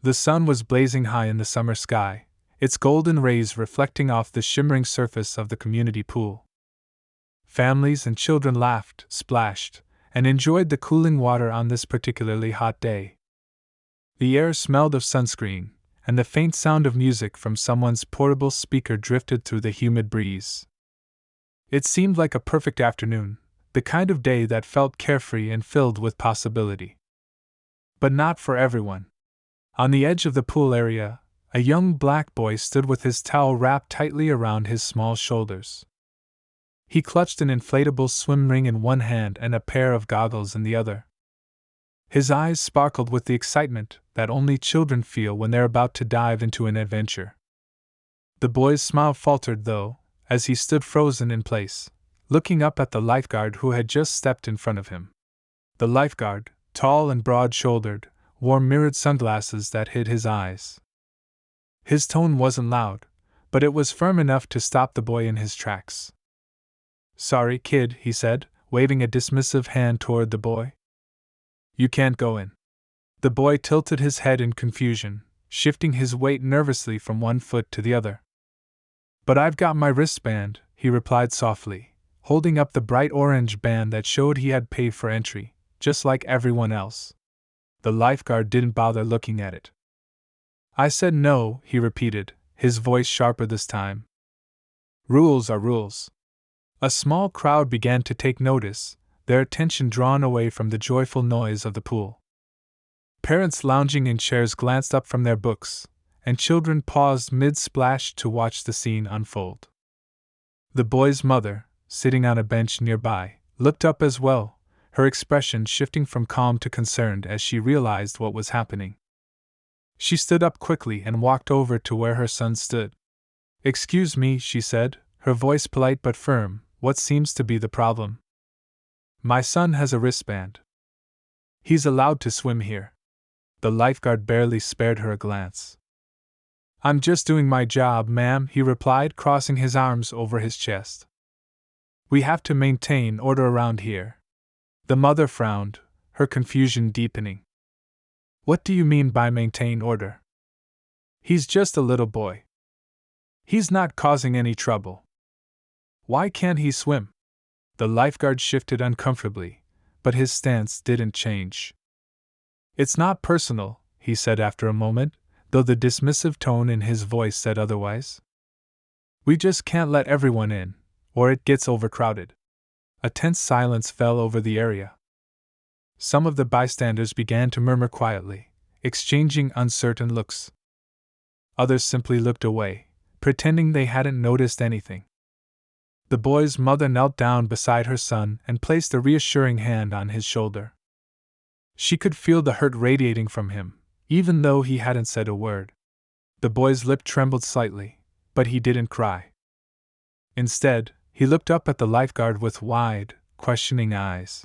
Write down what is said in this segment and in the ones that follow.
The sun was blazing high in the summer sky, its golden rays reflecting off the shimmering surface of the community pool. Families and children laughed, splashed, and enjoyed the cooling water on this particularly hot day. The air smelled of sunscreen, and the faint sound of music from someone's portable speaker drifted through the humid breeze. It seemed like a perfect afternoon, the kind of day that felt carefree and filled with possibility. But not for everyone. On the edge of the pool area, a young black boy stood with his towel wrapped tightly around his small shoulders. He clutched an inflatable swim ring in one hand and a pair of goggles in the other. His eyes sparkled with the excitement that only children feel when they're about to dive into an adventure. The boy's smile faltered, though, as he stood frozen in place, looking up at the lifeguard who had just stepped in front of him. The lifeguard, tall and broad-shouldered, wore mirrored sunglasses that hid his eyes. His tone wasn't loud, but it was firm enough to stop the boy in his tracks. "Sorry, kid," he said, waving a dismissive hand toward the boy. "You can't go in." The boy tilted his head in confusion, shifting his weight nervously from one foot to the other. "But I've got my wristband," he replied softly, holding up the bright orange band that showed he had paid for entry, just like everyone else. The lifeguard didn't bother looking at it. "I said no," he repeated, his voice sharper this time. "Rules are rules." A small crowd began to take notice, their attention drawn away from the joyful noise of the pool. Parents lounging in chairs glanced up from their books, and children paused mid-splash to watch the scene unfold. The boy's mother, sitting on a bench nearby, looked up as well, her expression shifting from calm to concerned as she realized what was happening. She stood up quickly and walked over to where her son stood. "Excuse me," she said, her voice polite but firm, "what seems to be the problem?" "My son has a wristband. He's allowed to swim here." The lifeguard barely spared her a glance. "I'm just doing my job, ma'am," he replied, crossing his arms over his chest. "We have to maintain order around here." The mother frowned, her confusion deepening. "What do you mean by maintain order?" "He's just a little boy. He's not causing any trouble." "Why can't he swim?" The lifeguard shifted uncomfortably, but his stance didn't change. "It's not personal," he said after a moment, though the dismissive tone in his voice said otherwise. "We just can't let everyone in, or it gets overcrowded." A tense silence fell over the area. Some of the bystanders began to murmur quietly, exchanging uncertain looks. Others simply looked away, pretending they hadn't noticed anything. The boy's mother knelt down beside her son and placed a reassuring hand on his shoulder. She could feel the hurt radiating from him, even though he hadn't said a word. The boy's lip trembled slightly, but he didn't cry. Instead, he looked up at the lifeguard with wide, questioning eyes.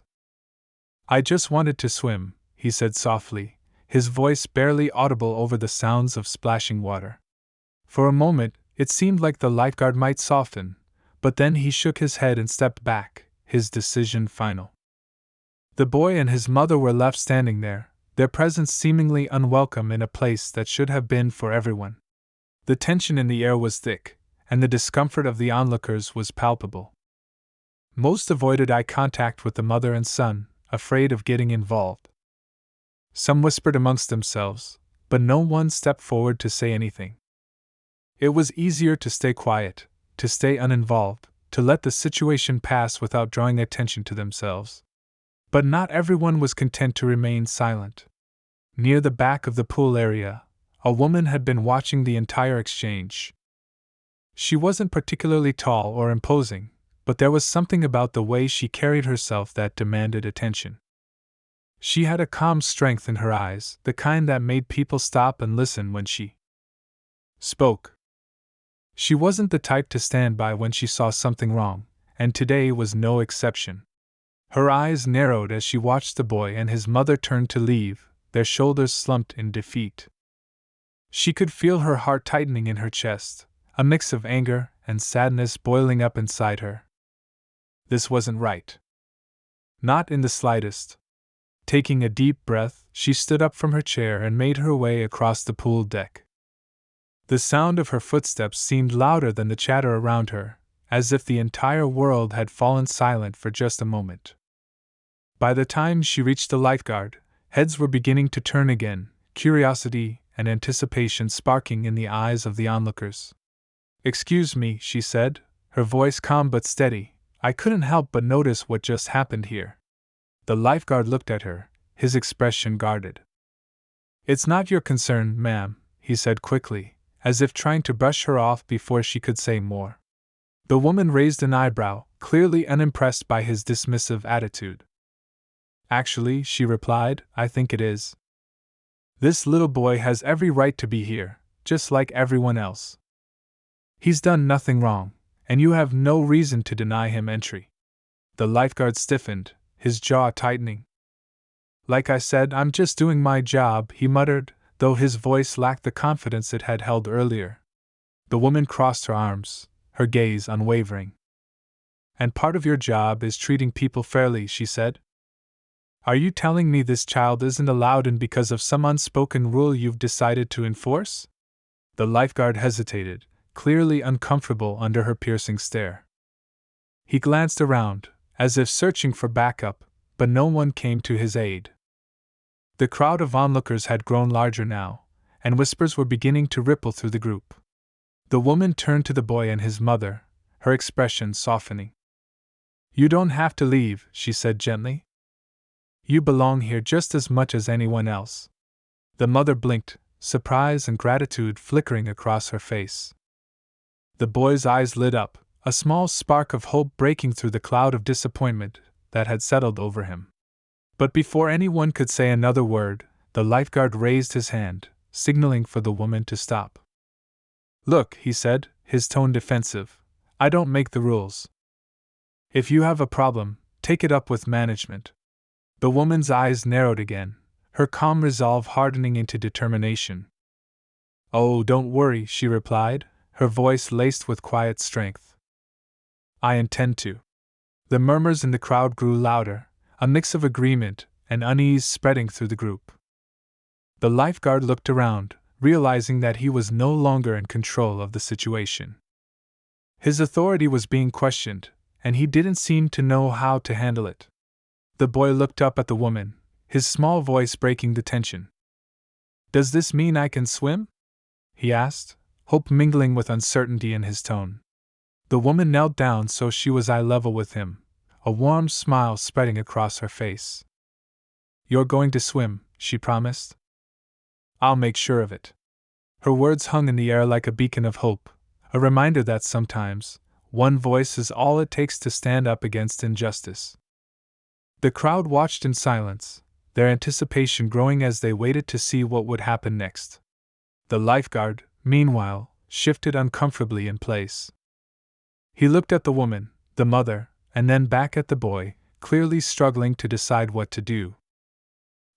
"I just wanted to swim," he said softly, his voice barely audible over the sounds of splashing water. For a moment, it seemed like the lifeguard might soften, but then he shook his head and stepped back, his decision final. The boy and his mother were left standing there, their presence seemingly unwelcome in a place that should have been for everyone. The tension in the air was thick, and the discomfort of the onlookers was palpable. Most avoided eye contact with the mother and son, afraid of getting involved. Some whispered amongst themselves, but no one stepped forward to say anything. It was easier to stay quiet, to stay uninvolved, to let the situation pass without drawing attention to themselves. But not everyone was content to remain silent. Near the back of the pool area, a woman had been watching the entire exchange. She wasn't particularly tall or imposing, but there was something about the way she carried herself that demanded attention. She had a calm strength in her eyes, the kind that made people stop and listen when she spoke. She wasn't the type to stand by when she saw something wrong, and today was no exception. Her eyes narrowed as she watched the boy and his mother turn to leave, their shoulders slumped in defeat. She could feel her heart tightening in her chest, a mix of anger and sadness boiling up inside her. This wasn't right. Not in the slightest. Taking a deep breath, she stood up from her chair and made her way across the pool deck. The sound of her footsteps seemed louder than the chatter around her, as if the entire world had fallen silent for just a moment. By the time she reached the lifeguard, heads were beginning to turn again, curiosity and anticipation sparking in the eyes of the onlookers. "Excuse me," she said, her voice calm but steady, "I couldn't help but notice what just happened here." The lifeguard looked at her, his expression guarded. "It's not your concern, ma'am," he said quickly, as if trying to brush her off before she could say more. The woman raised an eyebrow, clearly unimpressed by his dismissive attitude. "Actually," she replied, "I think it is. This little boy has every right to be here, just like everyone else. He's done nothing wrong, and you have no reason to deny him entry." The lifeguard stiffened, his jaw tightening. "Like I said, I'm just doing my job," he muttered, though his voice lacked the confidence it had held earlier. The woman crossed her arms, her gaze unwavering. "And part of your job is treating people fairly," she said. "Are you telling me this child isn't allowed in because of some unspoken rule you've decided to enforce?" The lifeguard hesitated, clearly uncomfortable under her piercing stare. He glanced around, as if searching for backup, but no one came to his aid. The crowd of onlookers had grown larger now, and whispers were beginning to ripple through the group. The woman turned to the boy and his mother, her expression softening. "You don't have to leave," she said gently. "You belong here just as much as anyone else." The mother blinked, surprise and gratitude flickering across her face. The boy's eyes lit up, a small spark of hope breaking through the cloud of disappointment that had settled over him. But before anyone could say another word, the lifeguard raised his hand, signaling for the woman to stop. "Look," he said, his tone defensive, "I don't make the rules. If you have a problem, take it up with management." The woman's eyes narrowed again, her calm resolve hardening into determination. "Oh, don't worry," she replied, her voice laced with quiet strength. "I intend to." The murmurs in the crowd grew louder, a mix of agreement and unease spreading through the group. The lifeguard looked around, realizing that he was no longer in control of the situation. His authority was being questioned, and he didn't seem to know how to handle it. The boy looked up at the woman, his small voice breaking the tension. "Does this mean I can swim?" he asked, hope mingling with uncertainty in his tone. The woman knelt down so she was eye level with him, a warm smile spreading across her face. "You're going to swim," she promised. "I'll make sure of it." Her words hung in the air like a beacon of hope, a reminder that sometimes, one voice is all it takes to stand up against injustice. The crowd watched in silence, their anticipation growing as they waited to see what would happen next. The lifeguard, meanwhile, shifted uncomfortably in place. He looked at the woman, the mother, and then back at the boy, clearly struggling to decide what to do.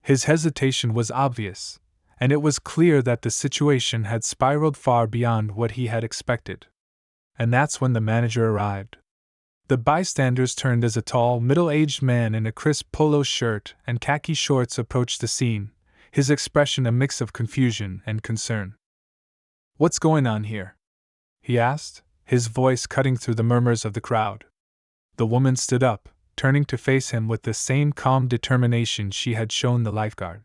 His hesitation was obvious, and it was clear that the situation had spiraled far beyond what he had expected. And that's when the manager arrived. The bystanders turned as a tall, middle-aged man in a crisp polo shirt and khaki shorts approached the scene, his expression a mix of confusion and concern. "What's going on here?" he asked, his voice cutting through the murmurs of the crowd. The woman stood up, turning to face him with the same calm determination she had shown the lifeguard.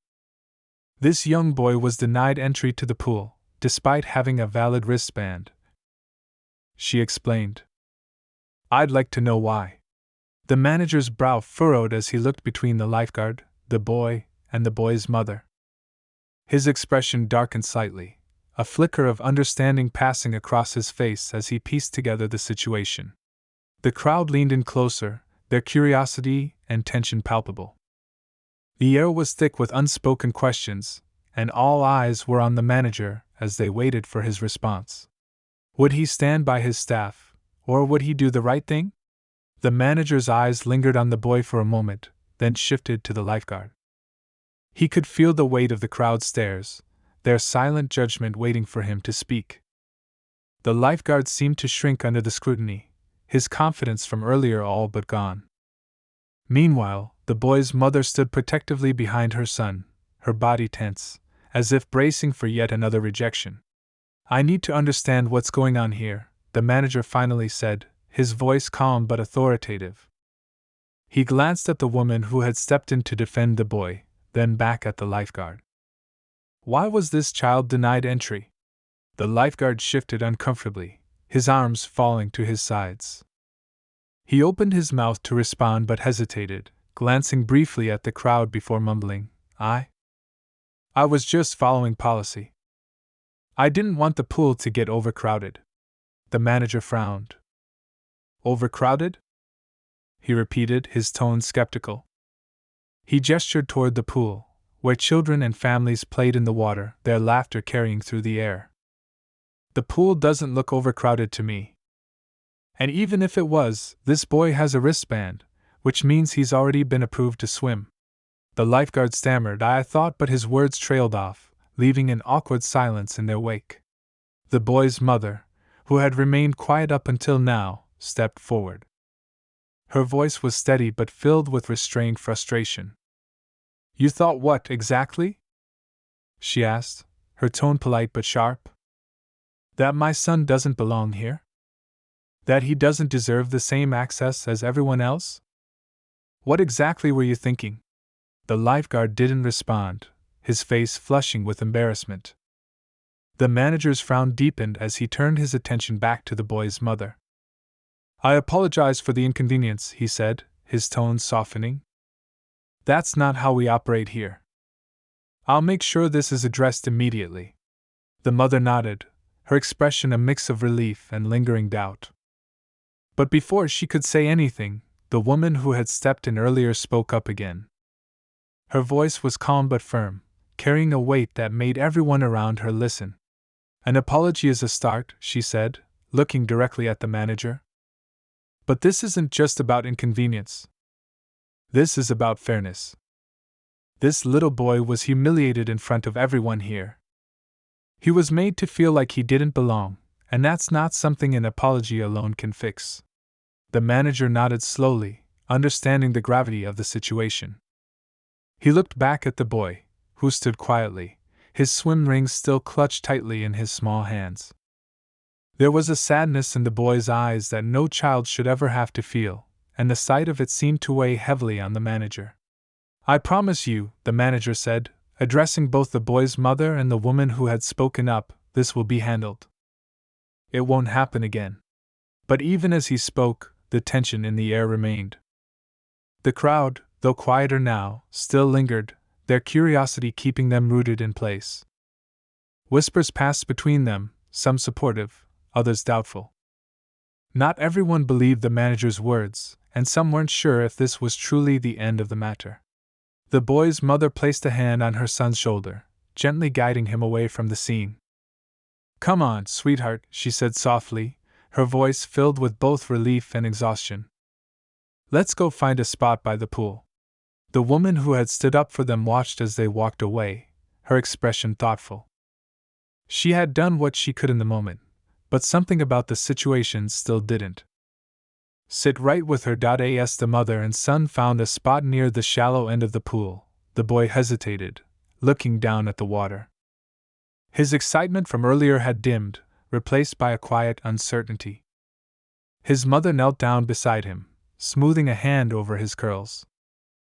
"This young boy was denied entry to the pool, despite having a valid wristband," she explained. "I'd like to know why." The manager's brow furrowed as he looked between the lifeguard, the boy, and the boy's mother. His expression darkened slightly, a flicker of understanding passing across his face as he pieced together the situation. The crowd leaned in closer, their curiosity and tension palpable. The air was thick with unspoken questions, and all eyes were on the manager as they waited for his response. Would he stand by his staff, or would he do the right thing? The manager's eyes lingered on the boy for a moment, then shifted to the lifeguard. He could feel the weight of the crowd's stares, their silent judgment waiting for him to speak. The lifeguard seemed to shrink under the scrutiny, his confidence from earlier all but gone. Meanwhile, The boy's mother stood protectively behind her son, her body tense, as if bracing for yet another rejection. "I need to understand what's going on here," the manager finally said, his voice calm but authoritative. He glanced at the woman who had stepped in to defend the boy, then back at the lifeguard. Why was this child denied entry? The lifeguard shifted uncomfortably, his arms falling to his sides. He opened his mouth to respond but hesitated, glancing briefly at the crowd before mumbling, I was just following policy. I didn't want the pool to get overcrowded." The manager frowned. "Overcrowded?" he repeated, his tone skeptical. He gestured toward the pool, where children and families played in the water, their laughter carrying through the air. "The pool doesn't look overcrowded to me. And even if it was, this boy has a wristband, which means he's already been approved to swim." The lifeguard stammered, "I thought," but his words trailed off, leaving an awkward silence in their wake. The boy's mother, who had remained quiet up until now, stepped forward. Her voice was steady but filled with restrained frustration. "You thought what, exactly?" she asked, her tone polite but sharp. "That my son doesn't belong here? That he doesn't deserve the same access as everyone else? What exactly were you thinking?" The lifeguard didn't respond, his face flushing with embarrassment. The manager's frown deepened as he turned his attention back to the boy's mother. "I apologize for the inconvenience," he said, his tone softening. "That's not how we operate here. I'll make sure this is addressed immediately." The mother nodded, her expression a mix of relief and lingering doubt. But before she could say anything, the woman who had stepped in earlier spoke up again. Her voice was calm but firm, carrying a weight that made everyone around her listen. "An apology is a start," she said, looking directly at the manager. "But this isn't just about inconvenience. This is about fairness. This little boy was humiliated in front of everyone here. He was made to feel like he didn't belong, and that's not something an apology alone can fix." The manager nodded slowly, understanding the gravity of the situation. He looked back at the boy, who stood quietly, his swim rings still clutched tightly in his small hands. There was a sadness in the boy's eyes that no child should ever have to feel, and the sight of it seemed to weigh heavily on the manager. "I promise you," the manager said, addressing both the boy's mother and the woman who had spoken up, "this will be handled. It won't happen again." But even as he spoke, the tension in the air remained. The crowd, though quieter now, still lingered, their curiosity keeping them rooted in place. Whispers passed between them, some supportive, others doubtful. Not everyone believed the manager's words, and some weren't sure if this was truly the end of the matter. The boy's mother placed a hand on her son's shoulder, gently guiding him away from the scene. "Come on, sweetheart," she said softly, her voice filled with both relief and exhaustion. "Let's go find a spot by the pool." The woman who had stood up for them watched as they walked away, her expression thoughtful. She had done what she could in the moment, but something about the situation still didn't sit right with her. As the mother and son found a spot near the shallow end of the pool, the boy hesitated, looking down at the water. His excitement from earlier had dimmed, replaced by a quiet uncertainty. His mother knelt down beside him, smoothing a hand over his curls.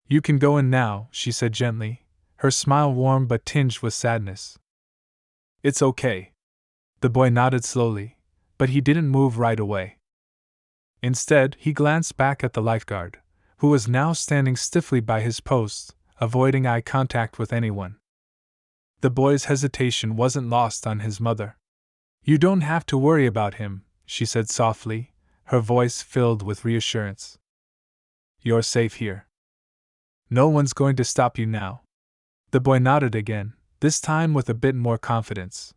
"You can go in now," she said gently, her smile warm but tinged with sadness. "It's okay." The boy nodded slowly, but he didn't move right away. Instead, he glanced back at the lifeguard, who was now standing stiffly by his post, avoiding eye contact with anyone. The boy's hesitation wasn't lost on his mother. "You don't have to worry about him," she said softly, her voice filled with reassurance. "You're safe here. No one's going to stop you now." The boy nodded again, this time with a bit more confidence.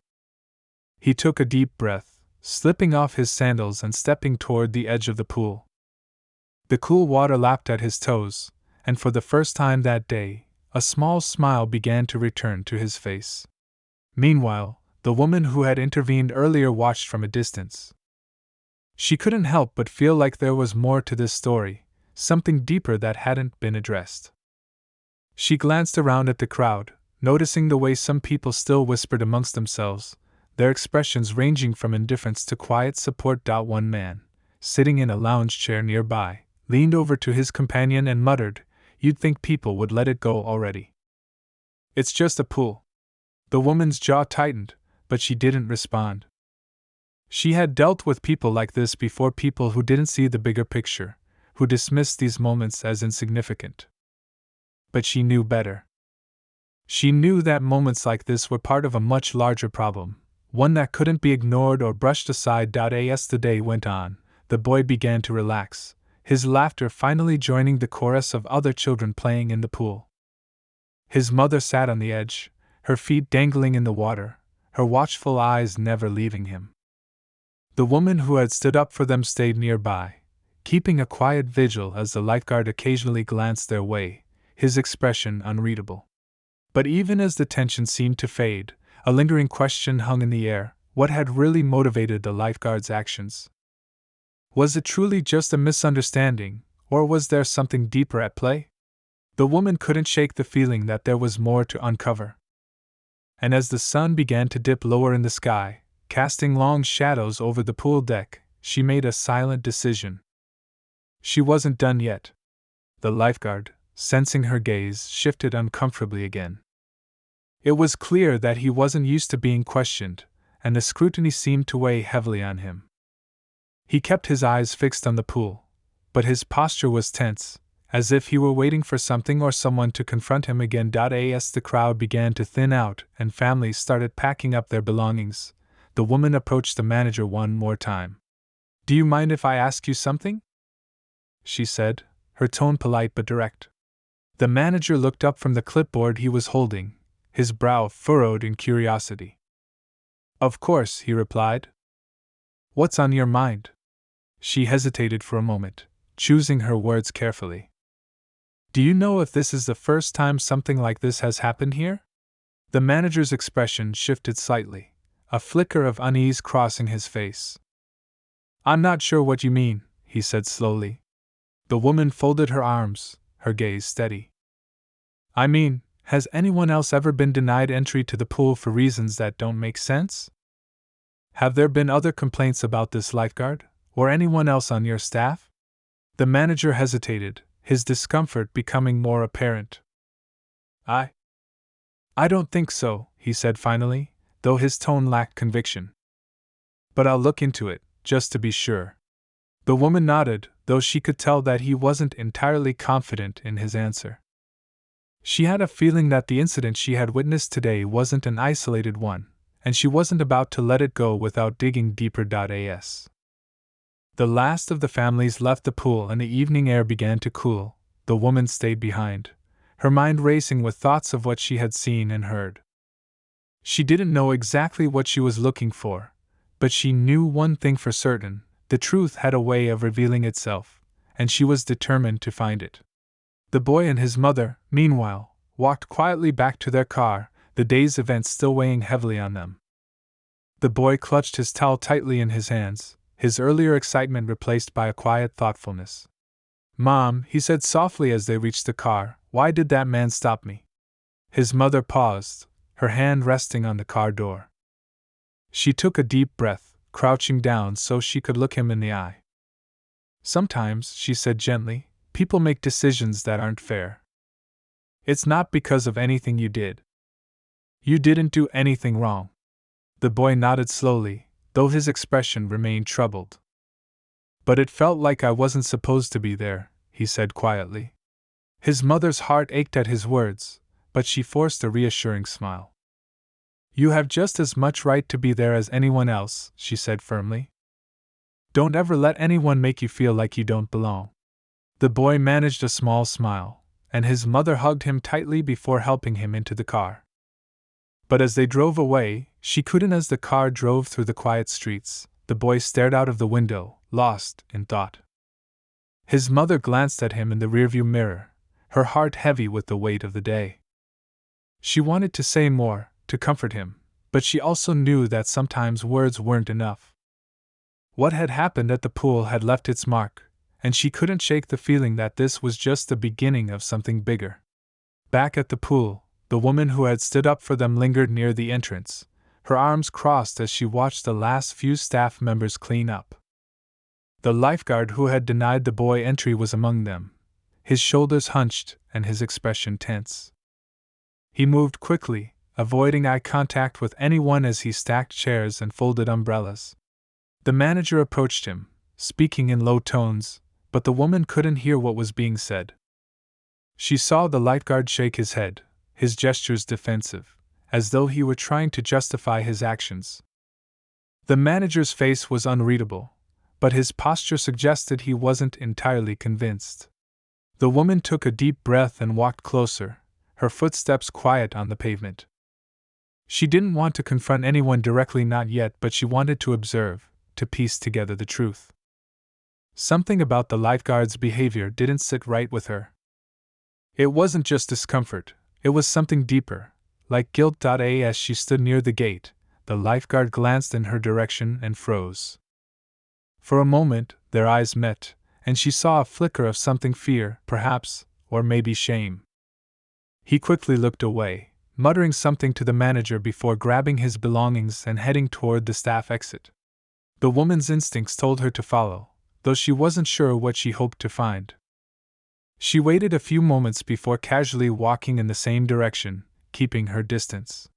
He took a deep breath, slipping off his sandals and stepping toward the edge of the pool. The cool water lapped at his toes, and for the first time that day, a small smile began to return to his face. Meanwhile, the woman who had intervened earlier watched from a distance. She couldn't help but feel like there was more to this story, something deeper that hadn't been addressed. She glanced around at the crowd, noticing the way some people still whispered amongst themselves, their expressions ranging from indifference to quiet support. One man, sitting in a lounge chair nearby, leaned over to his companion and muttered, "You'd think people would let it go already. It's just a pool." The woman's jaw tightened, but she didn't respond. She had dealt with people like this before, people who didn't see the bigger picture, who dismissed these moments as insignificant. But she knew better. She knew that moments like this were part of a much larger problem, one that couldn't be ignored or brushed aside. As the day went on, the boy began to relax, his laughter finally joining the chorus of other children playing in the pool. His mother sat on the edge, her feet dangling in the water, her watchful eyes never leaving him. The woman who had stood up for them stayed nearby, keeping a quiet vigil as the lifeguard occasionally glanced their way, his expression unreadable. But even as the tension seemed to fade, a lingering question hung in the air: what had really motivated the lifeguard's actions? Was it truly just a misunderstanding, or was there something deeper at play? The woman couldn't shake the feeling that there was more to uncover. And as the sun began to dip lower in the sky, casting long shadows over the pool deck, she made a silent decision. She wasn't done yet. The lifeguard, sensing her gaze, shifted uncomfortably again. It was clear that he wasn't used to being questioned, and the scrutiny seemed to weigh heavily on him. He kept his eyes fixed on the pool, but his posture was tense, as if he were waiting for something or someone to confront him again. As the crowd began to thin out and families started packing up their belongings, the woman approached the manager one more time. "Do you mind if I ask you something?" she said, her tone polite but direct. The manager looked up from the clipboard he was holding, his brow furrowed in curiosity. "Of course," he replied. "What's on your mind?" She hesitated for a moment, choosing her words carefully. "Do you know if this is the first time something like this has happened here?" The manager's expression shifted slightly, a flicker of unease crossing his face. "I'm not sure what you mean," he said slowly. The woman folded her arms, her gaze steady. "I mean, has anyone else ever been denied entry to the pool for reasons that don't make sense? Have there been other complaints about this lifeguard, or anyone else on your staff?" The manager hesitated, his discomfort becoming more apparent. I don't think so," he said finally, though his tone lacked conviction. "But I'll look into it, just to be sure." The woman nodded, though she could tell that he wasn't entirely confident in his answer. She had a feeling that the incident she had witnessed today wasn't an isolated one, and she wasn't about to let it go without digging deeper. The last of the families left the pool and the evening air began to cool. The woman stayed behind, her mind racing with thoughts of what she had seen and heard. She didn't know exactly what she was looking for, but she knew one thing for certain: the truth had a way of revealing itself, and she was determined to find it. The boy and his mother, meanwhile, walked quietly back to their car, the day's events still weighing heavily on them. The boy clutched his towel tightly in his hands, his earlier excitement replaced by a quiet thoughtfulness. "Mom," he said softly as they reached the car, "why did that man stop me?" His mother paused, her hand resting on the car door. She took a deep breath, crouching down so she could look him in the eye. "Sometimes," she said gently, "people make decisions that aren't fair. It's not because of anything you did. You didn't do anything wrong." The boy nodded slowly, though his expression remained troubled. "But it felt like I wasn't supposed to be there," he said quietly. His mother's heart ached at his words, but she forced a reassuring smile. "You have just as much right to be there as anyone else," she said firmly. "Don't ever let anyone make you feel like you don't belong." The boy managed a small smile, and his mother hugged him tightly before helping him into the car. But as they drove away, she couldn't. As the car drove through the quiet streets, the boy stared out of the window, lost in thought. His mother glanced at him in the rearview mirror, her heart heavy with the weight of the day. She wanted to say more, to comfort him, but she also knew that sometimes words weren't enough. What had happened at the pool had left its mark, and she couldn't shake the feeling that this was just the beginning of something bigger. Back at the pool, the woman who had stood up for them lingered near the entrance, her arms crossed as she watched the last few staff members clean up. The lifeguard who had denied the boy entry was among them, his shoulders hunched and his expression tense. He moved quickly, avoiding eye contact with anyone as he stacked chairs and folded umbrellas. The manager approached him, speaking in low tones, but the woman couldn't hear what was being said. She saw the lifeguard shake his head, his gestures defensive, as though he were trying to justify his actions. The manager's face was unreadable, but his posture suggested he wasn't entirely convinced. The woman took a deep breath and walked closer, her footsteps quiet on the pavement. She didn't want to confront anyone directly, not yet, but she wanted to observe, to piece together the truth. Something about the lifeguard's behavior didn't sit right with her. It wasn't just discomfort, it was something deeper, like guilt. As she stood near the gate, the lifeguard glanced in her direction and froze. For a moment, their eyes met, and she saw a flicker of something, fear, perhaps, or maybe shame. He quickly looked away, muttering something to the manager before grabbing his belongings and heading toward the staff exit. The woman's instincts told her to follow, though she wasn't sure what she hoped to find. She waited a few moments before casually walking in the same direction, keeping her distance.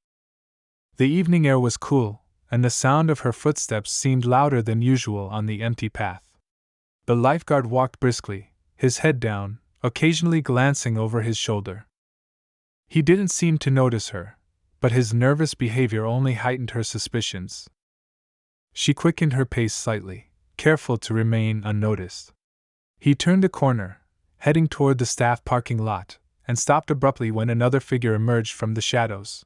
The evening air was cool, and the sound of her footsteps seemed louder than usual on the empty path. The lifeguard walked briskly, his head down, occasionally glancing over his shoulder. He didn't seem to notice her, but his nervous behavior only heightened her suspicions. She quickened her pace slightly, careful to remain unnoticed. He turned a corner, heading toward the staff parking lot, and stopped abruptly when another figure emerged from the shadows.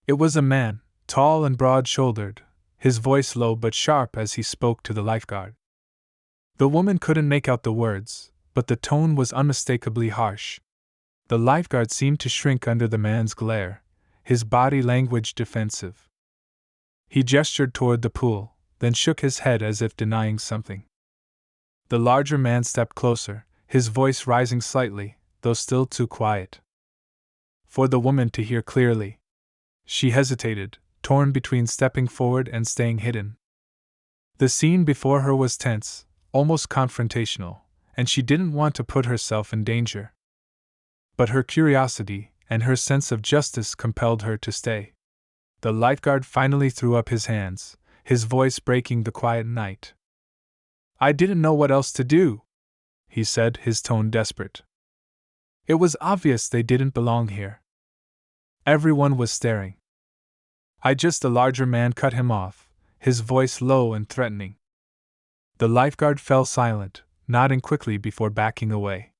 It was a man, tall and broad-shouldered, his voice low but sharp as he spoke to the lifeguard. The woman couldn't make out the words, but the tone was unmistakably harsh. The lifeguard seemed to shrink under the man's glare, his body language defensive. He gestured toward the pool, then shook his head as if denying something. The larger man stepped closer, his voice rising slightly, though still too quiet for the woman to hear clearly. She hesitated, torn between stepping forward and staying hidden. The scene before her was tense, almost confrontational, and she didn't want to put herself in danger. But her curiosity and her sense of justice compelled her to stay. The lifeguard finally threw up his hands, his voice breaking the quiet night. "I didn't know what else to do," he said, his tone desperate. It was obvious they didn't belong here. Everyone was staring. The larger man cut him off, his voice low and threatening. The lifeguard fell silent, nodding quickly before backing away.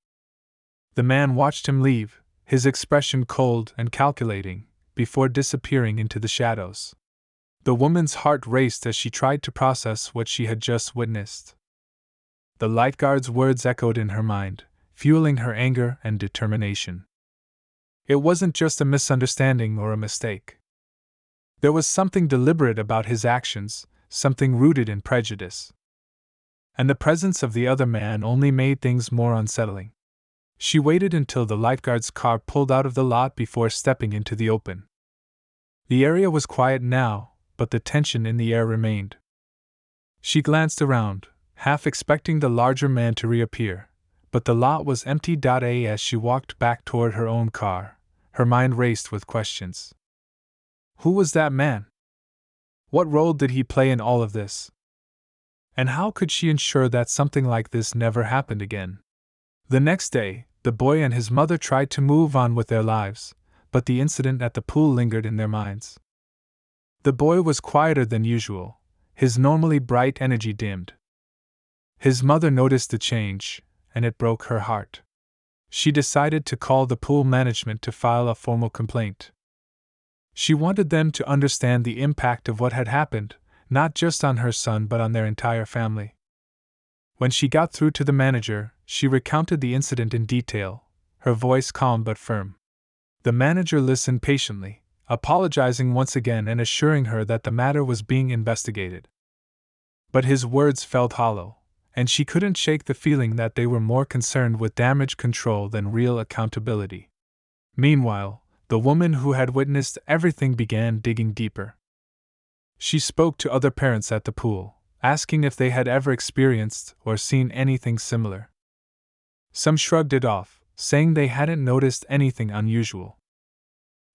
The man watched him leave, his expression cold and calculating, before disappearing into the shadows. The woman's heart raced as she tried to process what she had just witnessed. The lifeguard's words echoed in her mind, fueling her anger and determination. It wasn't just a misunderstanding or a mistake. There was something deliberate about his actions, something rooted in prejudice. And the presence of the other man only made things more unsettling. She waited until the lifeguard's car pulled out of the lot before stepping into the open. The area was quiet now, but the tension in the air remained. She glanced around, half expecting the larger man to reappear, but the lot was empty. As she walked back toward her own car, her mind raced with questions. Who was that man? What role did he play in all of this? And how could she ensure that something like this never happened again? The next day, the boy and his mother tried to move on with their lives, but the incident at the pool lingered in their minds. The boy was quieter than usual, his normally bright energy dimmed. His mother noticed the change, and it broke her heart. She decided to call the pool management to file a formal complaint. She wanted them to understand the impact of what had happened, not just on her son but on their entire family. When she got through to the manager, she recounted the incident in detail, her voice calm but firm. The manager listened patiently, apologizing once again and assuring her that the matter was being investigated. But his words felt hollow, and she couldn't shake the feeling that they were more concerned with damage control than real accountability. Meanwhile, the woman who had witnessed everything began digging deeper. She spoke to other parents at the pool, asking if they had ever experienced or seen anything similar. Some shrugged it off, saying they hadn't noticed anything unusual.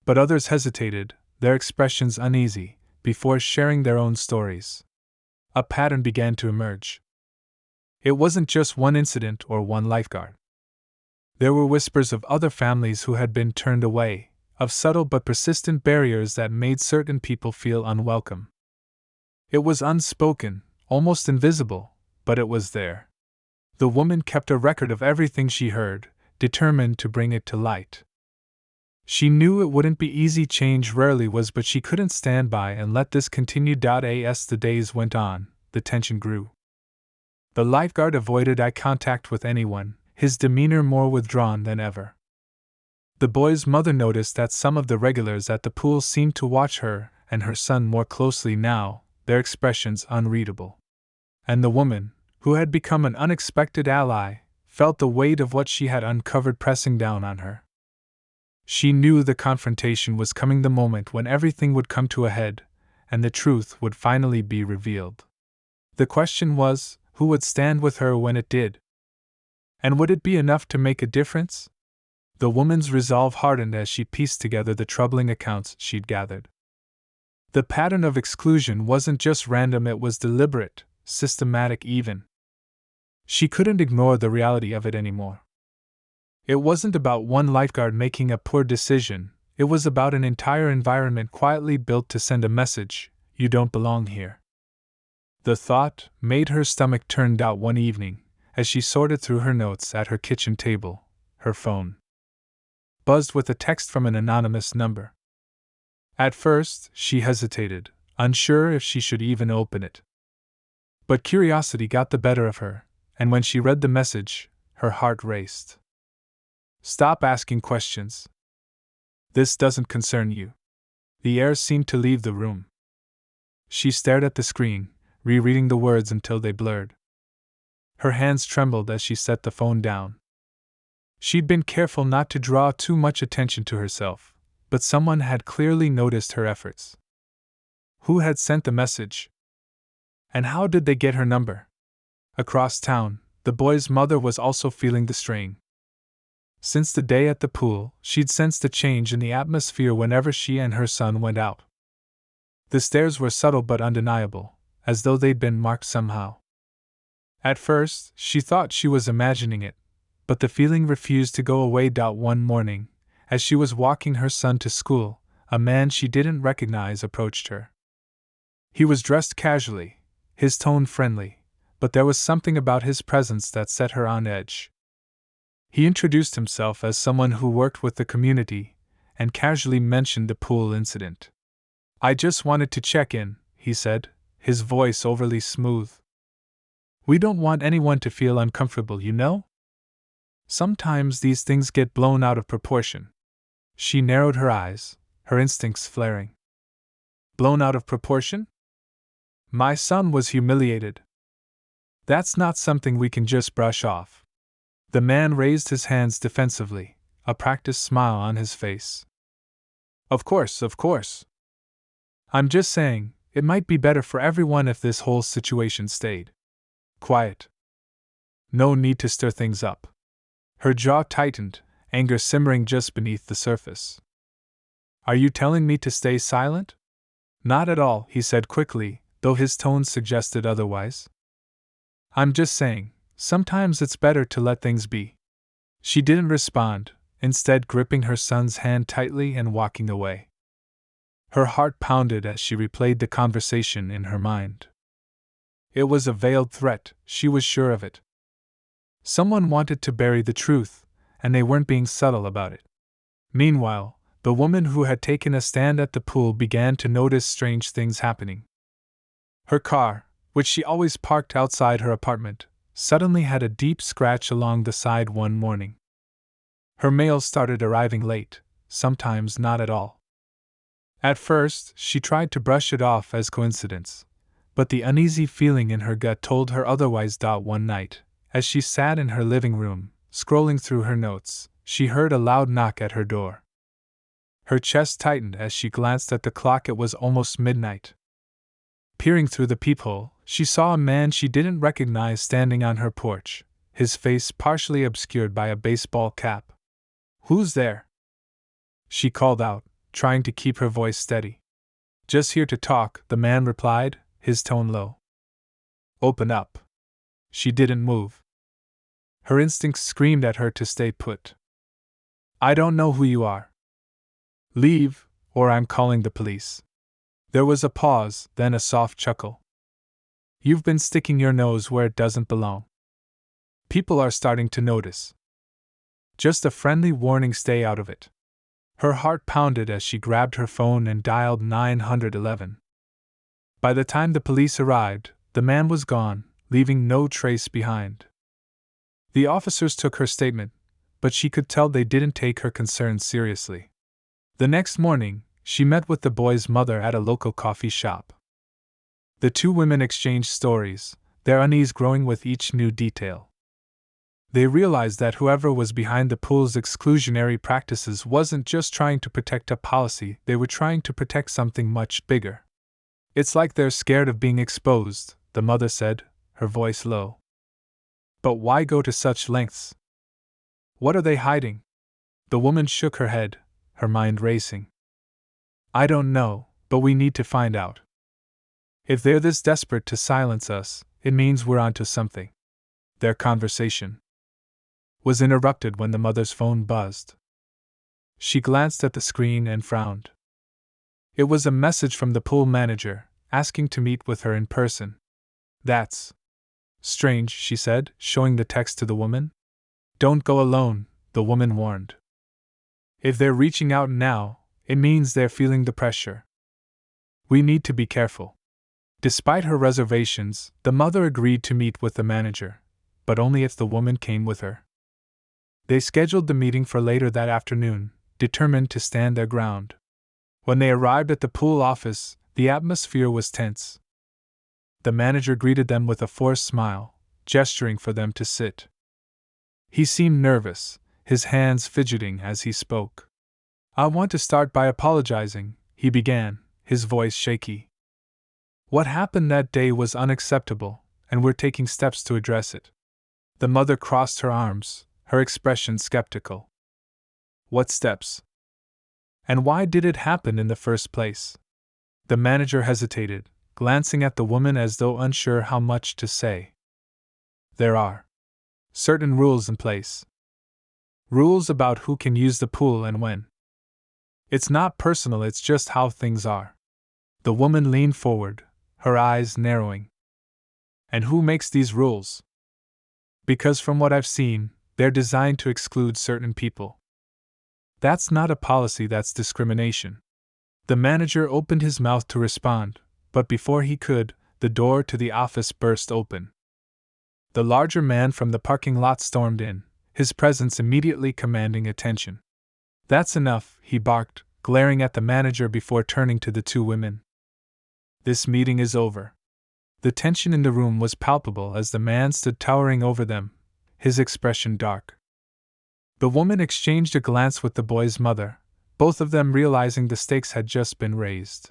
But others hesitated, their expressions uneasy, before sharing their own stories. A pattern began to emerge. It wasn't just one incident or one lifeguard. There were whispers of other families who had been turned away, of subtle but persistent barriers that made certain people feel unwelcome. It was unspoken, almost invisible, but it was there. The woman kept a record of everything she heard, determined to bring it to light. She knew it wouldn't be easy, change rarely was, but she couldn't stand by and let this continue. As the days went on, the tension grew. The lifeguard avoided eye contact with anyone, his demeanor more withdrawn than ever. The boy's mother noticed that some of the regulars at the pool seemed to watch her and her son more closely now, their expressions unreadable. And the woman, who had become an unexpected ally, felt the weight of what she had uncovered pressing down on her. She knew the confrontation was coming, the moment when everything would come to a head, and the truth would finally be revealed. The question was, who would stand with her when it did? And would it be enough to make a difference? The woman's resolve hardened as she pieced together the troubling accounts she'd gathered. The pattern of exclusion wasn't just random, it was deliberate, systematic even. She couldn't ignore the reality of it anymore. It wasn't about one lifeguard making a poor decision, it was about an entire environment quietly built to send a message: you don't belong here. The thought made her stomach turn out one evening, as she sorted through her notes at her kitchen table. Her phone buzzed with a text from an anonymous number. At first, she hesitated, unsure if she should even open it. But curiosity got the better of her, and when she read the message, her heart raced. Stop asking questions. This doesn't concern you. The air seemed to leave the room. She stared at the screen, rereading the words until they blurred. Her hands trembled as she set the phone down. She'd been careful not to draw too much attention to herself, but someone had clearly noticed her efforts. Who had sent the message? And how did they get her number? Across town, the boy's mother was also feeling the strain. Since the day at the pool, she'd sensed a change in the atmosphere whenever she and her son went out. The stares were subtle but undeniable, as though they'd been marked somehow. At first, she thought she was imagining it, but the feeling refused to go away. One morning, as she was walking her son to school, a man she didn't recognize approached her. He was dressed casually, his tone friendly, but there was something about his presence that set her on edge. He introduced himself as someone who worked with the community, and casually mentioned the pool incident. "I just wanted to check in," he said, his voice overly smooth. "We don't want anyone to feel uncomfortable, you know? Sometimes these things get blown out of proportion." She narrowed her eyes, her instincts flaring. Blown out of proportion? My son was humiliated. That's not something we can just brush off. The man raised his hands defensively, a practiced smile on his face. Of course. I'm just saying, it might be better for everyone if this whole situation stayed quiet. No need to stir things up. Her jaw tightened, anger simmering just beneath the surface. Are you telling me to stay silent? Not at all, he said quickly, though his tone suggested otherwise. I'm just saying, sometimes it's better to let things be. She didn't respond, instead gripping her son's hand tightly and walking away. Her heart pounded as she replayed the conversation in her mind. It was a veiled threat, she was sure of it. Someone wanted to bury the truth, and they weren't being subtle about it. Meanwhile, the woman who had taken a stand at the pool began to notice strange things happening. Her car, which she always parked outside her apartment, suddenly had a deep scratch along the side one morning. Her mail started arriving late, sometimes not at all. At first, she tried to brush it off as coincidence, but the uneasy feeling in her gut told her otherwise. One night, as she sat in her living room, scrolling through her notes, she heard a loud knock at her door. Her chest tightened as she glanced at the clock. It was almost midnight. Peering through the peephole, she saw a man she didn't recognize standing on her porch, his face partially obscured by a baseball cap. "Who's there?" she called out, trying to keep her voice steady. "Just here to talk," the man replied, his tone low. "Open up." She didn't move. Her instincts screamed at her to stay put. "I don't know who you are." "Leave, or I'm calling the police." There was a pause, then a soft chuckle. "You've been sticking your nose where it doesn't belong. People are starting to notice. Just a friendly warning, stay out of it." Her heart pounded as she grabbed her phone and dialed 911. By the time the police arrived, the man was gone, leaving no trace behind. The officers took her statement, but she could tell they didn't take her concerns seriously. The next morning, she met with the boy's mother at a local coffee shop. The two women exchanged stories, their unease growing with each new detail. They realized that whoever was behind the pool's exclusionary practices wasn't just trying to protect a policy, they were trying to protect something much bigger. "It's like they're scared of being exposed," the mother said, her voice low. "But why go to such lengths? What are they hiding?" The woman shook her head, her mind racing. "I don't know, but we need to find out. If they're this desperate to silence us, it means we're onto something." Their conversation was interrupted when the mother's phone buzzed. She glanced at the screen and frowned. It was a message from the pool manager, asking to meet with her in person. "That's strange," she said, showing the text to the woman. "Don't go alone," the woman warned. "If they're reaching out now, it means they're feeling the pressure. We need to be careful." Despite her reservations, the mother agreed to meet with the manager, but only if the woman came with her. They scheduled the meeting for later that afternoon, determined to stand their ground. When they arrived at the pool office, the atmosphere was tense. The manager greeted them with a forced smile, gesturing for them to sit. He seemed nervous, his hands fidgeting as he spoke. "I want to start by apologizing," he began, his voice shaky. "What happened that day was unacceptable, and we're taking steps to address it." The mother crossed her arms, her expression skeptical. "What steps? And why did it happen in the first place?" The manager hesitated, glancing at the woman as though unsure how much to say. "There are certain rules in place. Rules about who can use the pool and when. It's not personal, it's just how things are." The woman leaned forward, her eyes narrowing. "And who makes these rules?" "Because from what I've seen, they're designed to exclude certain people." "That's not a policy, that's discrimination." The manager opened his mouth to respond, but before he could, the door to the office burst open. The larger man from the parking lot stormed in, his presence immediately commanding attention. "That's enough," he barked, glaring at the manager before turning to the two women. "This meeting is over." The tension in the room was palpable as the man stood towering over them, his expression dark. The woman exchanged a glance with the boy's mother, both of them realizing the stakes had just been raised.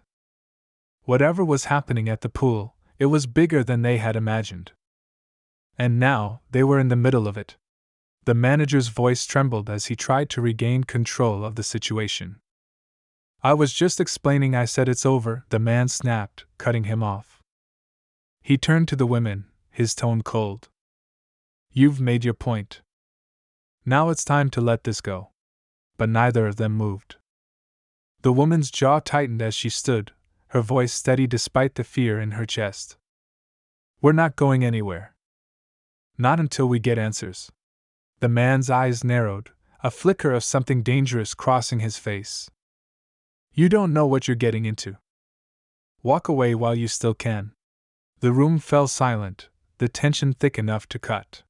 Whatever was happening at the pool, it was bigger than they had imagined. And now, they were in the middle of it. The manager's voice trembled as he tried to regain control of the situation. "I was just explaining, I said it's over," the man snapped, cutting him off. He turned to the women, his tone cold. "You've made your point. Now it's time to let this go." But neither of them moved. The woman's jaw tightened as she stood, her voice steady despite the fear in her chest. "We're not going anywhere. Not until we get answers." The man's eyes narrowed, a flicker of something dangerous crossing his face. "You don't know what you're getting into. Walk away while you still can." The room fell silent, the tension thick enough to cut.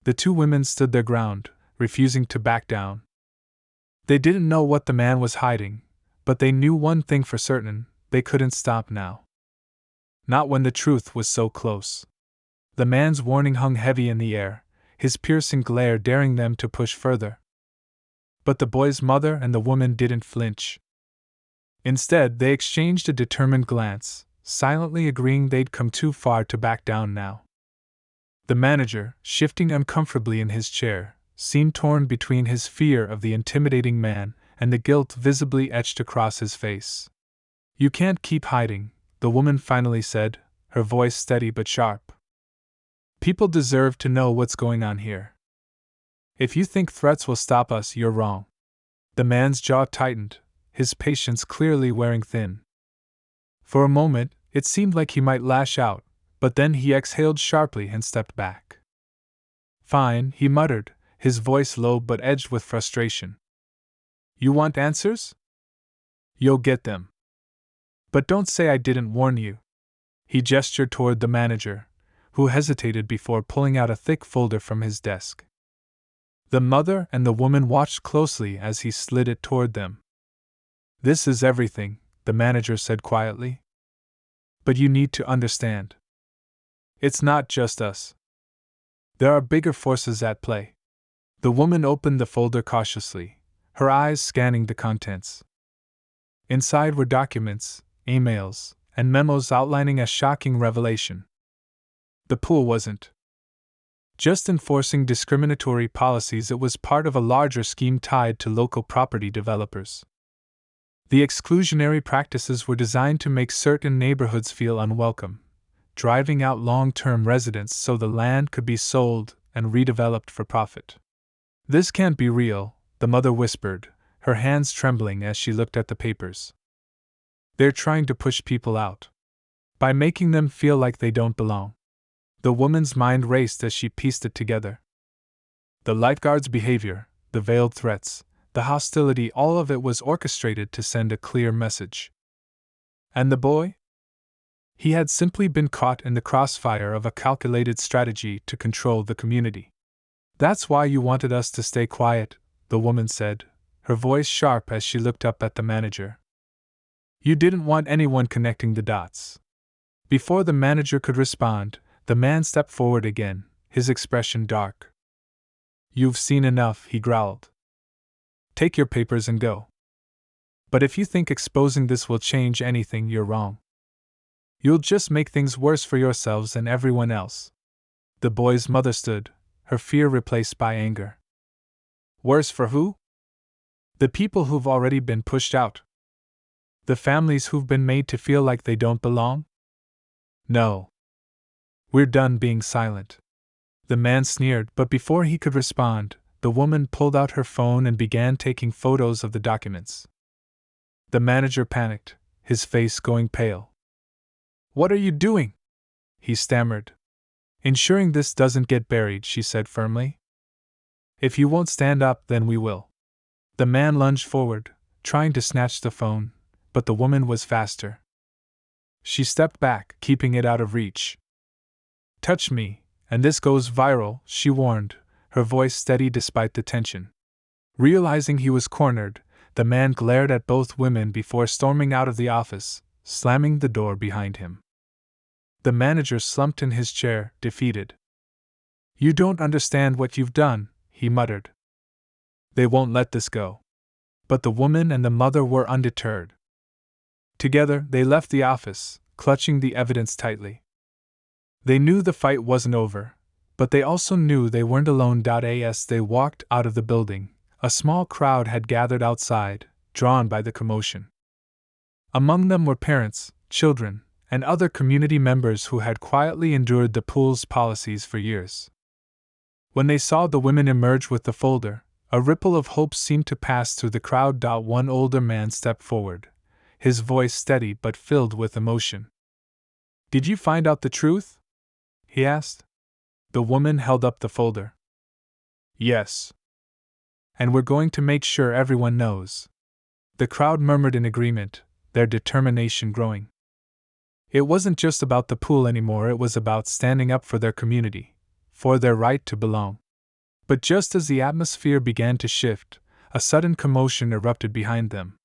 The two women stood their ground, refusing to back down. They didn't know what the man was hiding, but they knew one thing for certain: they couldn't stop now. Not when the truth was so close. The man's warning hung heavy in the air, his piercing glare daring them to push further. But the boy's mother and the woman didn't flinch. Instead, they exchanged a determined glance, silently agreeing they'd come too far to back down now. The manager, shifting uncomfortably in his chair, seemed torn between his fear of the intimidating man and the guilt visibly etched across his face. "You can't keep hiding," the woman finally said, her voice steady but sharp. "People deserve to know what's going on here. If you think threats will stop us, you're wrong." The man's jaw tightened, his patience clearly wearing thin. For a moment, it seemed like he might lash out, but then he exhaled sharply and stepped back. "Fine," he muttered, his voice low but edged with frustration. "You want answers? You'll get them. But don't say I didn't warn you." He gestured toward the manager, who hesitated before pulling out a thick folder from his desk. The mother and the woman watched closely as he slid it toward them. "This is everything," the manager said quietly. "But you need to understand. It's not just us. There are bigger forces at play." The woman opened the folder cautiously, her eyes scanning the contents. Inside were documents, emails, and memos outlining a shocking revelation. The pool wasn't just enforcing discriminatory policies, it was part of a larger scheme tied to local property developers. The exclusionary practices were designed to make certain neighborhoods feel unwelcome, driving out long-term residents so the land could be sold and redeveloped for profit. "This can't be real," the mother whispered, her hands trembling as she looked at the papers. "They're trying to push people out by making them feel like they don't belong." The woman's mind raced as she pieced it together. The lifeguard's behavior, the veiled threats, the hostility, all of it was orchestrated to send a clear message. And the boy? He had simply been caught in the crossfire of a calculated strategy to control the community. "That's why you wanted us to stay quiet," the woman said, her voice sharp as she looked up at the manager. "You didn't want anyone connecting the dots." Before the manager could respond, the man stepped forward again, his expression dark. "You've seen enough," he growled. "Take your papers and go. But if you think exposing this will change anything, you're wrong. You'll just make things worse for yourselves and everyone else." The boy's mother stood, her fear replaced by anger. "Worse for who? The people who've already been pushed out? The families who've been made to feel like they don't belong? No. We're done being silent." The man sneered, but before he could respond, the woman pulled out her phone and began taking photos of the documents. The manager panicked, his face going pale. "What are you doing?" he stammered. "Ensuring this doesn't get buried," she said firmly. "If you won't stand up, then we will." The man lunged forward, trying to snatch the phone, but the woman was faster. She stepped back, keeping it out of reach. "Touch me, and this goes viral," she warned, her voice steady despite the tension. Realizing he was cornered, the man glared at both women before storming out of the office, slamming the door behind him. The manager slumped in his chair, defeated. "You don't understand what you've done," he muttered. "They won't let this go." But the woman and the mother were undeterred. Together, they left the office, clutching the evidence tightly. They knew the fight wasn't over, but they also knew they weren't alone. As they walked out of the building, a small crowd had gathered outside, drawn by the commotion. Among them were parents, children, and other community members who had quietly endured the pool's policies for years. When they saw the women emerge with the folder, a ripple of hope seemed to pass through the crowd. One older man stepped forward, his voice steady but filled with emotion. "Did you find out the truth?" he asked. The woman held up the folder. "Yes. And we're going to make sure everyone knows." The crowd murmured in agreement, their determination growing. It wasn't just about the pool anymore, it was about standing up for their community, for their right to belong. But just as the atmosphere began to shift, a sudden commotion erupted behind them.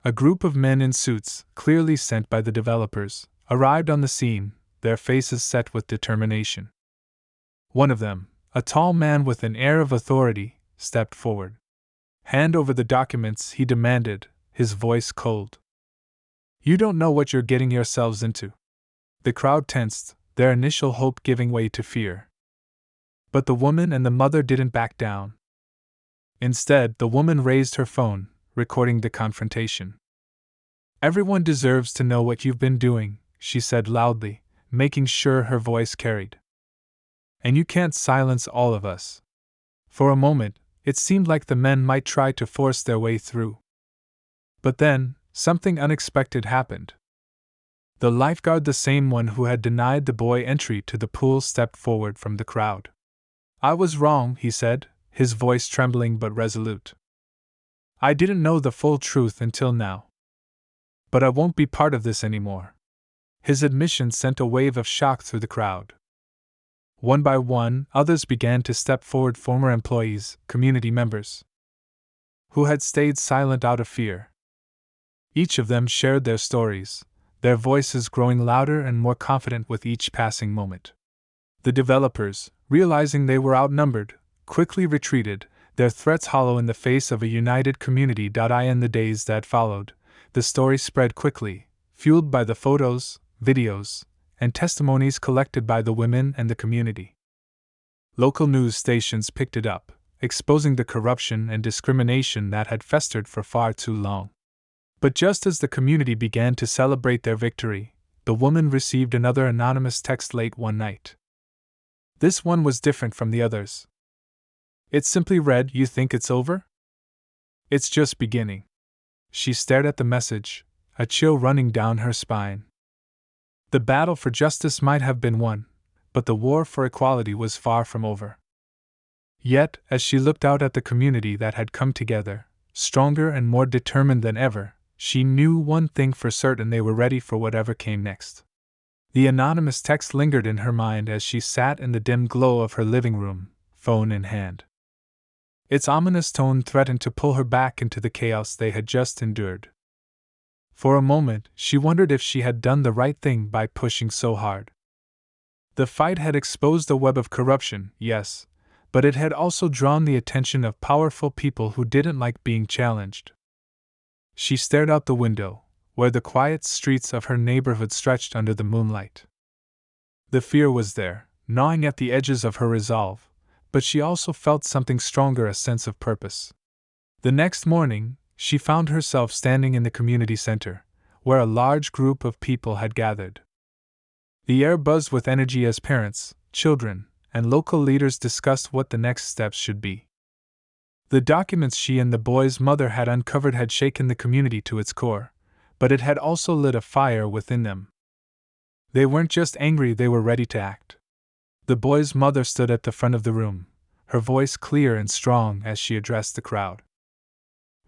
A group of men in suits, clearly sent by the developers, arrived on the scene, their faces set with determination. One of them, a tall man with an air of authority, stepped forward. Hand over the documents, he demanded, his voice cold. You don't know what you're getting yourselves into. The crowd tensed, their initial hope giving way to fear. But the woman and the mother didn't back down. Instead, the woman raised her phone, recording the confrontation. Everyone deserves to know what you've been doing, she said loudly, making sure her voice carried. And you can't silence all of us. For a moment, it seemed like the men might try to force their way through. But then, something unexpected happened. The lifeguard, the same one who had denied the boy entry to the pool, stepped forward from the crowd. I was wrong, he said, his voice trembling but resolute. I didn't know the full truth until now. But I won't be part of this anymore. His admission sent a wave of shock through the crowd. One by one, others began to step forward, former employees, community members, who had stayed silent out of fear. Each of them shared their stories, their voices growing louder and more confident with each passing moment. The developers, realizing they were outnumbered, quickly retreated, their threats hollow in the face of a united community. In the days that followed, the story spread quickly, fueled by the photos, videos, and testimonies collected by the women and the community. Local news stations picked it up, exposing the corruption and discrimination that had festered for far too long. But just as the community began to celebrate their victory, the woman received another anonymous text late one night. This one was different from the others. It simply read, "You think it's over? It's just beginning." She stared at the message, a chill running down her spine. The battle for justice might have been won, but the war for equality was far from over. Yet, as she looked out at the community that had come together, stronger and more determined than ever, she knew one thing for certain: they were ready for whatever came next. The anonymous text lingered in her mind as she sat in the dim glow of her living room, phone in hand. Its ominous tone threatened to pull her back into the chaos they had just endured. For a moment, she wondered if she had done the right thing by pushing so hard. The fight had exposed a web of corruption, yes, but it had also drawn the attention of powerful people who didn't like being challenged. She stared out the window, where the quiet streets of her neighborhood stretched under the moonlight. The fear was there, gnawing at the edges of her resolve, but she also felt something stronger, a sense of purpose. The next morning, she found herself standing in the community center, where a large group of people had gathered. The air buzzed with energy as parents, children, and local leaders discussed what the next steps should be. The documents she and the boy's mother had uncovered had shaken the community to its core, but it had also lit a fire within them. They weren't just angry, they were ready to act. The boy's mother stood at the front of the room, her voice clear and strong as she addressed the crowd.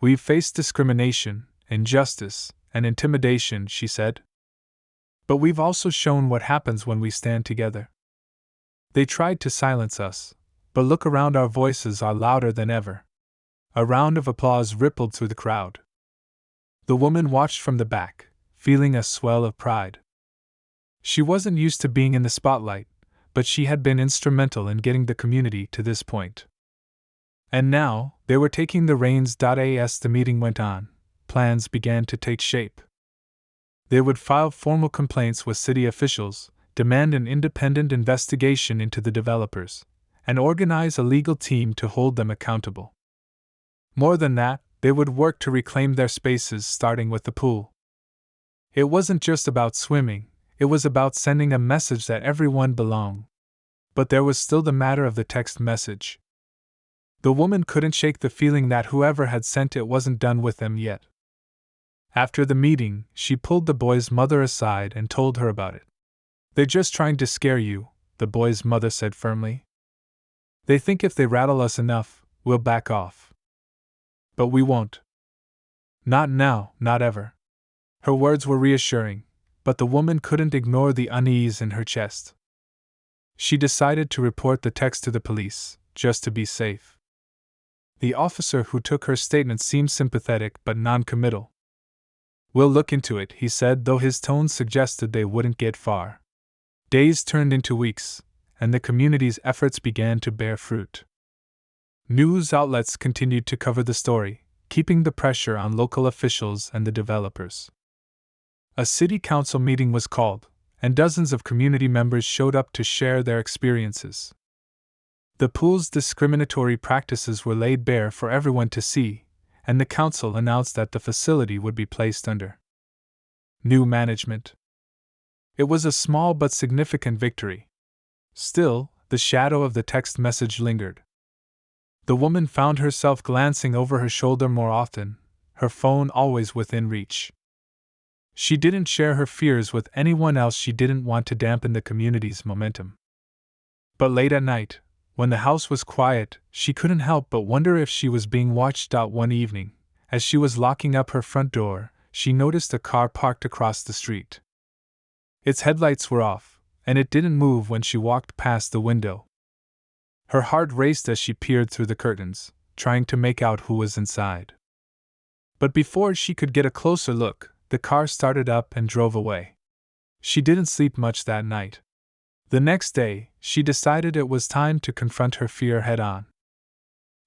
"We've faced discrimination, injustice, and intimidation," she said. "But we've also shown what happens when we stand together. They tried to silence us, but look around, our voices are louder than ever." A round of applause rippled through the crowd. The woman watched from the back, feeling a swell of pride. She wasn't used to being in the spotlight, but she had been instrumental in getting the community to this point. And now, they were taking the reins. As the meeting went on, plans began to take shape. They would file formal complaints with city officials, demand an independent investigation into the developers, and organize a legal team to hold them accountable. More than that, they would work to reclaim their spaces, starting with the pool. It wasn't just about swimming, it was about sending a message that everyone belonged. But there was still the matter of the text message. The woman couldn't shake the feeling that whoever had sent it wasn't done with them yet. After the meeting, she pulled the boy's mother aside and told her about it. "They're just trying to scare you," the boy's mother said firmly. "They think if they rattle us enough, we'll back off. But we won't. Not now, not ever." Her words were reassuring, but the woman couldn't ignore the unease in her chest. She decided to report the text to the police, just to be safe. The officer who took her statement seemed sympathetic but non-committal. "We'll look into it," he said, though his tone suggested they wouldn't get far. Days turned into weeks, and the community's efforts began to bear fruit. News outlets continued to cover the story, keeping the pressure on local officials and the developers. A city council meeting was called, and dozens of community members showed up to share their experiences. The pool's discriminatory practices were laid bare for everyone to see, and the council announced that the facility would be placed under new management. It was a small but significant victory. Still, the shadow of the text message lingered. The woman found herself glancing over her shoulder more often, her phone always within reach. She didn't share her fears with anyone else. She didn't want to dampen the community's momentum. But late at night, when the house was quiet, she couldn't help but wonder if she was being watched. One evening, as she was locking up her front door, she noticed a car parked across the street. Its headlights were off, and it didn't move when she walked past the window. Her heart raced as she peered through the curtains, trying to make out who was inside. But before she could get a closer look, the car started up and drove away. She didn't sleep much that night. The next day, she decided it was time to confront her fear head-on.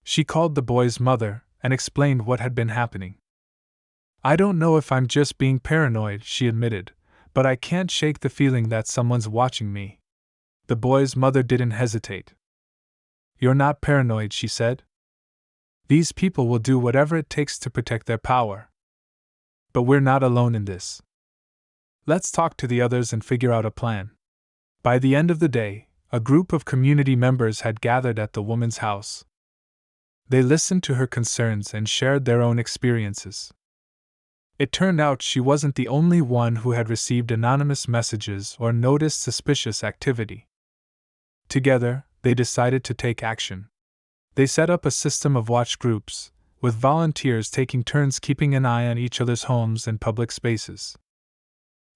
She called the boy's mother and explained what had been happening. "I don't know if I'm just being paranoid," she admitted, "but I can't shake the feeling that someone's watching me." The boy's mother didn't hesitate. "You're not paranoid," she said. "These people will do whatever it takes to protect their power. But we're not alone in this. Let's talk to the others and figure out a plan." By the end of the day, a group of community members had gathered at the woman's house. They listened to her concerns and shared their own experiences. It turned out she wasn't the only one who had received anonymous messages or noticed suspicious activity. Together, they decided to take action. They set up a system of watch groups, with volunteers taking turns keeping an eye on each other's homes and public spaces.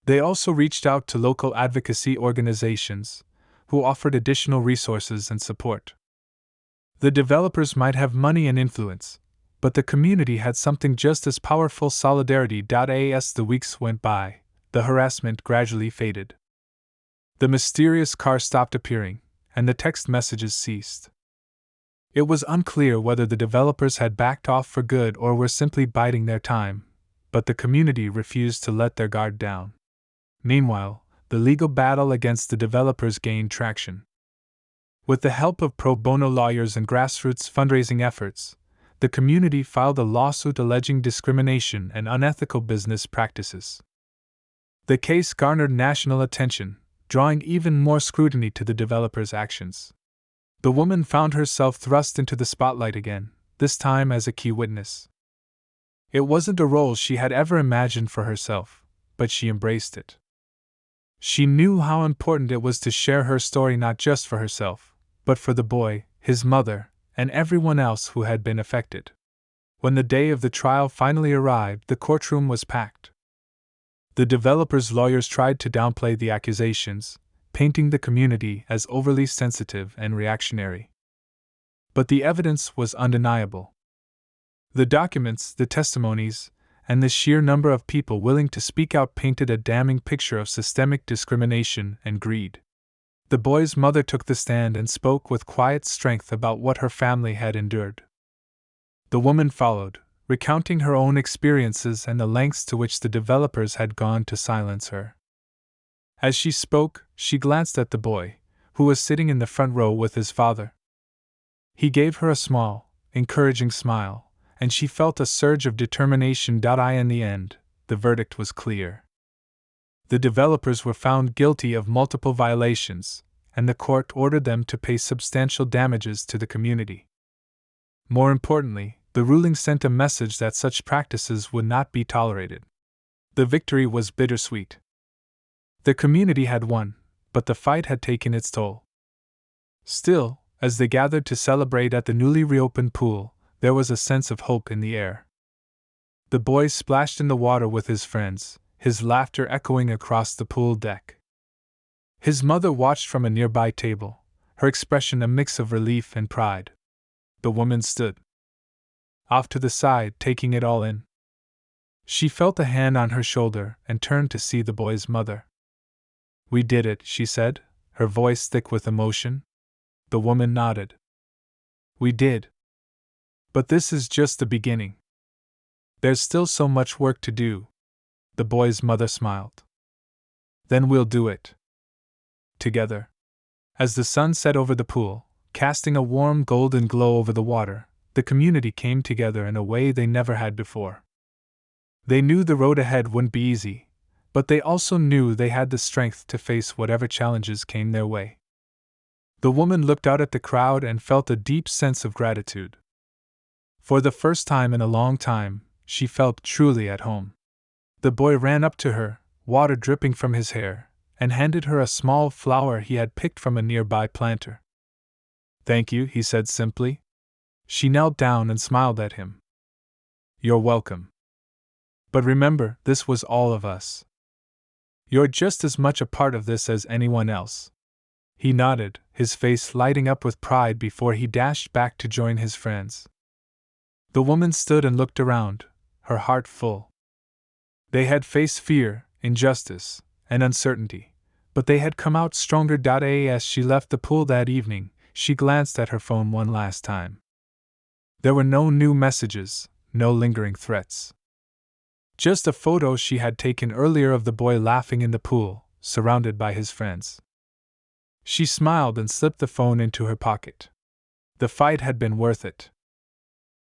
They also reached out to local advocacy organizations, who offered additional resources and support. The developers might have money and influence, but the community had something just as powerful: solidarity. As the weeks went by, the harassment gradually faded. The mysterious car stopped appearing, and the text messages ceased. It was unclear whether the developers had backed off for good or were simply biding their time, but the community refused to let their guard down. Meanwhile, the legal battle against the developers gained traction. With the help of pro bono lawyers and grassroots fundraising efforts, the community filed a lawsuit alleging discrimination and unethical business practices. The case garnered national attention, drawing even more scrutiny to the developers' actions. The woman found herself thrust into the spotlight again, this time as a key witness. It wasn't a role she had ever imagined for herself, but she embraced it. She knew how important it was to share her story, not just for herself, but for the boy, his mother, and everyone else who had been affected. When the day of the trial finally arrived, the courtroom was packed. The developers' lawyers tried to downplay the accusations, painting the community as overly sensitive and reactionary. But the evidence was undeniable. The documents, the testimonies, and the sheer number of people willing to speak out painted a damning picture of systemic discrimination and greed. The boy's mother took the stand and spoke with quiet strength about what her family had endured. The woman followed, recounting her own experiences and the lengths to which the developers had gone to silence her. As she spoke, she glanced at the boy, who was sitting in the front row with his father. He gave her a small, encouraging smile, and she felt a surge of determination. In the end, the verdict was clear. The developers were found guilty of multiple violations, and the court ordered them to pay substantial damages to the community. More importantly, the ruling sent a message that such practices would not be tolerated. The victory was bittersweet. The community had won, but the fight had taken its toll. Still, as they gathered to celebrate at the newly reopened pool, there was a sense of hope in the air. The boy splashed in the water with his friends, his laughter echoing across the pool deck. His mother watched from a nearby table, her expression a mix of relief and pride. The woman stood off to the side, taking it all in. She felt a hand on her shoulder and turned to see the boy's mother. "We did it," she said, her voice thick with emotion. The woman nodded. "We did. But this is just the beginning. There's still so much work to do. The boy's mother smiled. Then we'll do it. Together. As the sun set over the pool, casting a warm golden glow over the water, the community came together in a way they never had before. They knew the road ahead wouldn't be easy, but they also knew they had the strength to face whatever challenges came their way. The woman looked out at the crowd and felt a deep sense of gratitude. For the first time in a long time, she felt truly at home. The boy ran up to her, water dripping from his hair, and handed her a small flower he had picked from a nearby planter. "Thank you," he said simply. She knelt down and smiled at him. "You're welcome. But remember, this was all of us. You're just as much a part of this as anyone else." He nodded, his face lighting up with pride before he dashed back to join his friends. The woman stood and looked around, her heart full. They had faced fear, injustice, and uncertainty, but they had come out stronger. As she left the pool that evening, she glanced at her phone one last time. There were no new messages, no lingering threats. Just a photo she had taken earlier of the boy laughing in the pool, surrounded by his friends. She smiled and slipped the phone into her pocket. The fight had been worth it.